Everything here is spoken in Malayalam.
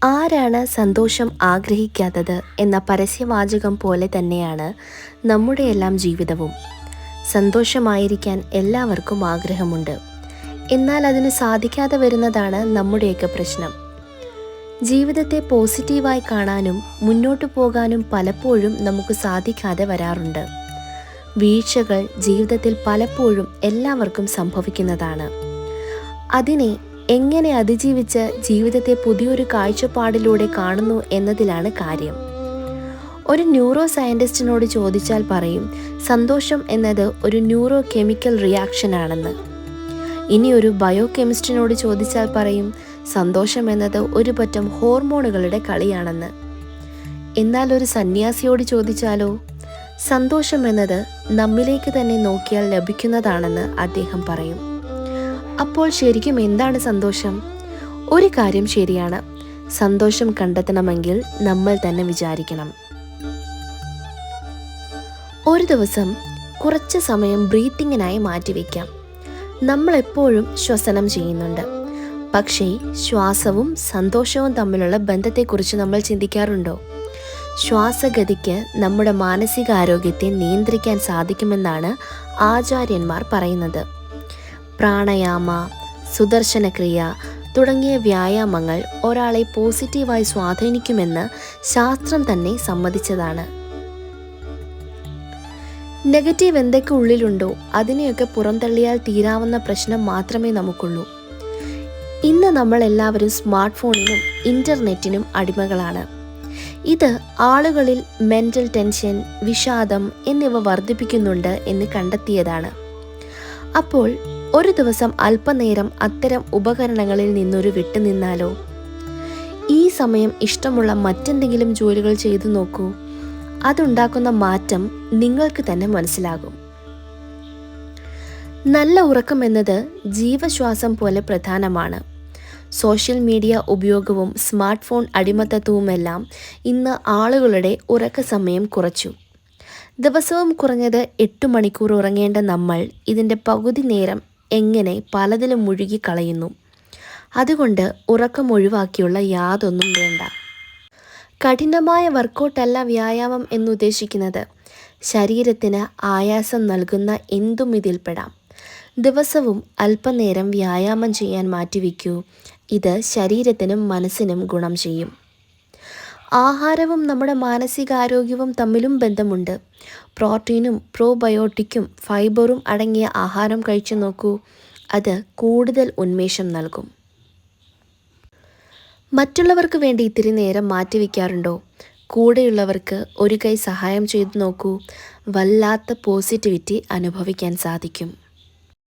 ആരാണ് സന്തോഷം ആഗ്രഹിക്കാത്തത് എന്ന പരസ്യവാചകം പോലെ തന്നെയാണ് നമ്മുടെയെല്ലാം ജീവിതവും. സന്തോഷമായിരിക്കാൻ എല്ലാവർക്കും ആഗ്രഹമുണ്ട്. എന്നാൽ അതിന് സാധിക്കാതെ വരുന്നതാണ് നമ്മുടെയൊക്കെ പ്രശ്നം. ജീവിതത്തെ പോസിറ്റീവായി കാണാനും മുന്നോട്ടു പോകാനും പലപ്പോഴും നമുക്ക് സാധിക്കാതെ വരാറുണ്ട്. വീഴ്ചകൾ ജീവിതത്തിൽ പലപ്പോഴും എല്ലാവർക്കും സംഭവിക്കുന്നതാണ്. അതിനെ എങ്ങനെ അതിജീവിച്ച് ജീവിതത്തെ പുതിയൊരു കാഴ്ചപ്പാടിലൂടെ കാണുന്നു എന്നതിലാണ് കാര്യം. ഒരു ന്യൂറോ സയൻറ്റിസ്റ്റിനോട് ചോദിച്ചാൽ പറയും സന്തോഷം എന്നത് ഒരു ന്യൂറോ കെമിക്കൽ റിയാക്ഷൻ ആണെന്ന്. ഇനി ഒരു ബയോ കെമിസ്റ്റിനോട് ചോദിച്ചാൽ പറയും സന്തോഷം എന്നത് ഒരു പറ്റം ഹോർമോണുകളുടെ കളിയാണെന്ന്. എന്നാൽ ഒരു സന്യാസിയോട് ചോദിച്ചാലോ, സന്തോഷം എന്നത് നമ്മിലേക്ക് തന്നെ നോക്കിയാൽ ലഭിക്കുന്നതാണെന്ന് അദ്ദേഹം പറയും. അപ്പോൾ ശരിക്കും എന്താണ് സന്തോഷം? ഒരു കാര്യം ശരിയാണ്, സന്തോഷം കണ്ടെത്തണമെങ്കിൽ നമ്മൾ തന്നെ വിചാരിക്കണം. ഒരു ദിവസം കുറച്ച് സമയം ബ്രീത്തിങ്ങിനായി മാറ്റിവെക്കാം. നമ്മളെപ്പോഴും ശ്വസനം ചെയ്യുന്നുണ്ട്, പക്ഷേ ശ്വാസവും സന്തോഷവും തമ്മിലുള്ള ബന്ധത്തെക്കുറിച്ച് നമ്മൾ ചിന്തിക്കാറുണ്ടോ? ശ്വാസഗതിക്ക് നമ്മുടെ മാനസികാരോഗ്യത്തെ നിയന്ത്രിക്കാൻ സാധിക്കുമെന്നാണ് ആചാര്യന്മാർ പറയുന്നത്. പ്രാണായാമ, സുദർശനക്രിയ തുടങ്ങിയ വ്യായാമങ്ങൾ ഒരാളെ പോസിറ്റീവായി സ്വാധീനിക്കുമെന്ന് ശാസ്ത്രം തന്നെ സമ്മതിച്ചതാണ്. നെഗറ്റീവ് എന്തൊക്കെ ഉള്ളിലുണ്ടോ അതിനെയൊക്കെ പുറന്തള്ളിയാൽ തീരാവുന്ന പ്രശ്നം മാത്രമേ നമുക്കുള്ളൂ. ഇന്ന് നമ്മൾ എല്ലാവരും സ്മാർട്ട് ഫോണിനും ഇൻ്റർനെറ്റിനും അടിമകളാണ്. ഇത് ആളുകളിൽ മെൻ്റൽ ടെൻഷൻ, വിഷാദം എന്നിവ വർദ്ധിപ്പിക്കുന്നുണ്ട് എന്ന് കണ്ടെത്തിയതാണ്. അപ്പോൾ ഒരു ദിവസം അല്പനേരം അത്തരം ഉപകരണങ്ങളിൽ നിന്നൊരു വിട്ടുനിന്നാലോ? ഈ സമയം ഇഷ്ടമുള്ള മറ്റെന്തെങ്കിലും ജോലികൾ ചെയ്തു നോക്കൂ. അതുണ്ടാക്കുന്ന മാറ്റം നിങ്ങൾക്ക് തന്നെ മനസ്സിലാകും. നല്ല ഉറക്കം എന്നത് ജീവശ്വാസം പോലെ പ്രധാനമാണ്. സോഷ്യൽ മീഡിയ ഉപയോഗവും സ്മാർട്ട് ഫോൺ അടിമത്തത്വവുമെല്ലാം ഇന്ന് ആളുകളുടെ ഉറക്ക സമയം കുറച്ചു. ദിവസവും കുറഞ്ഞത് 8 മണിക്കൂർ ഉറങ്ങേണ്ട നമ്മൾ ഇതിൻ്റെ പകുതി നേരം എങ്ങനെ പലതിലും മുഴുകിക്കളയുന്നു. അതുകൊണ്ട് ഉറക്കം ഒഴിവാക്കിയുള്ള യാതൊന്നും വേണ്ട. കഠിനമായ വർക്കൗട്ടല്ല വ്യായാമം എന്നുദ്ദേശിക്കുന്നത്. ശരീരത്തിന് ആയാസം നൽകുന്ന എന്തും ഇതിൽപ്പെടാം. ദിവസവും അല്പനേരം വ്യായാമം ചെയ്യാൻ മാറ്റിവെക്കൂ. ഇത് ശരീരത്തിനും മനസ്സിനും ഗുണം ചെയ്യും. ആഹാരവും നമ്മുടെ മാനസികാരോഗ്യവും തമ്മിലും ബന്ധമുണ്ട്. പ്രോട്ടീനും പ്രോബയോട്ടിക്കും ഫൈബറും അടങ്ങിയ ആഹാരം കഴിച്ചു നോക്കൂ. അത് കൂടുതൽ ഉന്മേഷം നൽകും. മറ്റുള്ളവർക്ക് വേണ്ടി ഇത്തിരി നേരം മാറ്റിവെക്കാറുണ്ടോ? കൂടെയുള്ളവർക്ക് ഒരു കൈ സഹായം ചെയ്തു നോക്കൂ. വല്ലാത്ത പോസിറ്റിവിറ്റി അനുഭവിക്കാൻ സാധിക്കും.